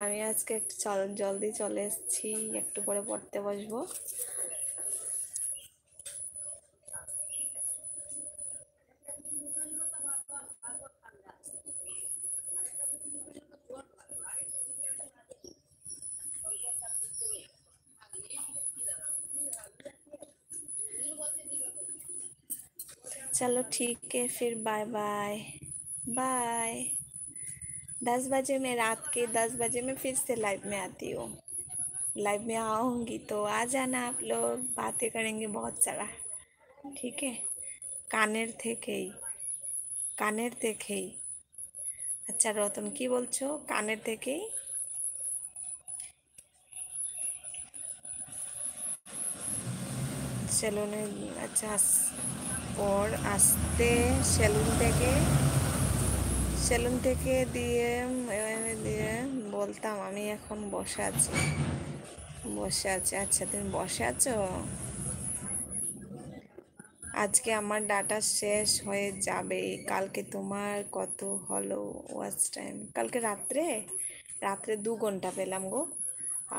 আমি আজকে একটু জলদি চলে এসেছি, একটু পরে পড়তে বসবো। चलो ठीक है, फिर बाय बाय। बाय। 10 बजे मैं रात के 10 बजे मैं फिर से लाइव में आती हूँ। लाइव में आऊँगी तो आ जाना, आप लोग बातें करेंगे बहुत सारा। ठीक है। কানের থেকেই কানের থেকেই। আচ্ছা রতন, কি বলছো? কানের থেকেই সেলুনে। আচ্ছা পর আসতে সেলুন থেকে দিয়ে বলতাম আমি এখন বসে আছি। আচ্ছা তুমি বসে আছো। আজকে আমার ডাটা শেষ হয়ে যাবে। কালকে তোমার কত হলো ওয়াচ টাইম? কালকে রাত্রে রাত্রে 2 ঘন্টা পেলাম গো।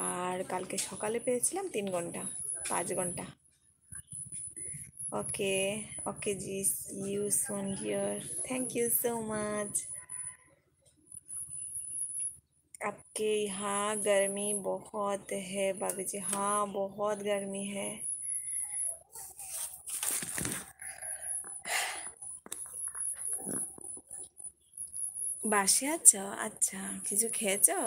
আর কালকে সকালে পেয়েছিলাম 3 ঘন্টা, 5 ঘন্টা। Okay. Okay ji, you soon here. Thank you so much. आपके यहाँ गर्मी बहुत है भाभी जी? हाँ, बहुत गर्मी है। বাসে আছো? আচ্ছা, কিছু খেয়েছো?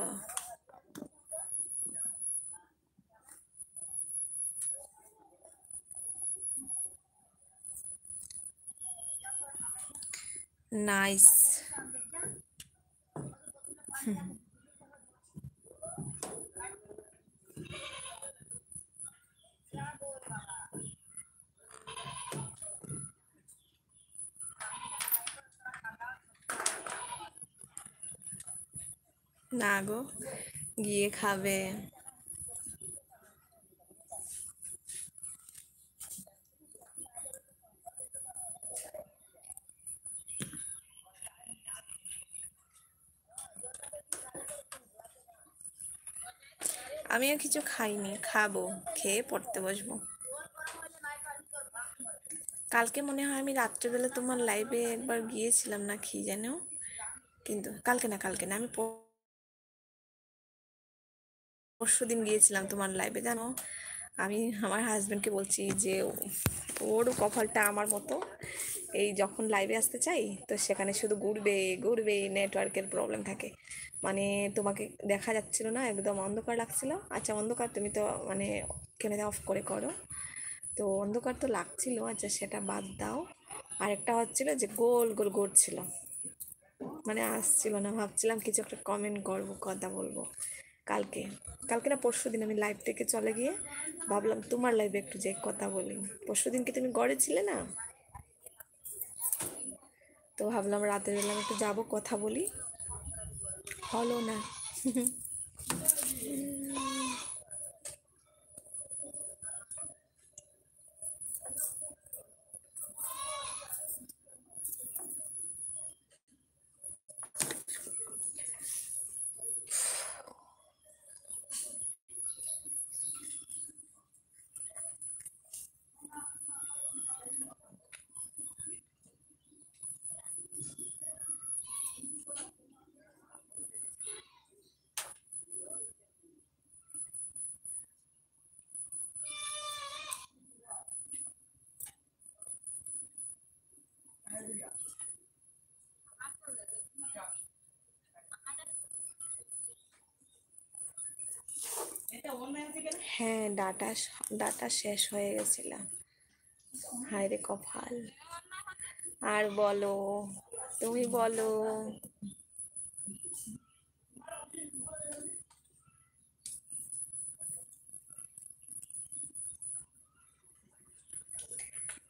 নাইস। না গো, গিয়ে খাবে। আমিও কিছু খাইনি, খাবো। খেয়ে পড়তে বসবো। কালকে মনে হয় আমি রাত্রেবেলা তোমার লাইভে একবার গিয়েছিলাম না কি যেন, কিন্তু কালকে না, আমি পরশুদিন গিয়েছিলাম তোমার লাইভে, জানো। আমি আমার হাজব্যান্ডকে বলছি যে ওর কপালটা আমার মতো। এই যখন লাইভে আসতে চাই তো সেখানে শুধু ঘুরবে ঘুরবে, নেটওয়ার্কের প্রবলেম থাকে। মানে তোমাকে দেখা যাচ্ছিল না, একদম অন্ধকার লাগছিল। আচ্ছা অন্ধকার তুমি তো মানে ক্যামেরা অফ করে করো, তো অন্ধকার তো লাগছিল। আচ্ছা সেটা বাদ দাও। আরেকটা হচ্ছিল যে গোল গোল ঘুরছিল, মানে আসছিল না। ভাবছিলাম কিছু একটা কমেন্ট করবো, কথা বলবো। কালকে কালকে না পরশুদিন আমি লাইভ থেকে চলে গিয়ে ভাবলাম তোমার লাইভে একটু যে কথা বলি। পরশুদিন কি তুমি গড়ে ছিলে না? তো ভাবলাম রাতের বেলা আমি একটু যাবো, কথা বলি। হলো না। হ্যাঁ, ডাটা শেষ হয়ে গেছিলাম। হায় রে কপাল। আর বলো, তুমি বলো।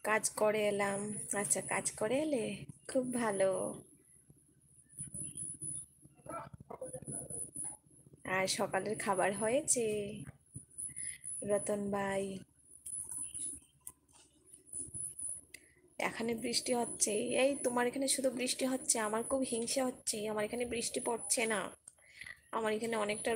কাজ করে এলাম। আচ্ছা, কাজ করে এলে, খুব ভালো। আর সকালের খাবার হয়েছে রতন ভাই? এখানে বৃষ্টি হচ্ছে। এই তোমার এখানে শুধু বৃষ্টি হচ্ছে, আমার খুব হিংসা হচ্ছে, আমার এখানে বৃষ্টি পড়ছে না। আমার এখানে অনেকটা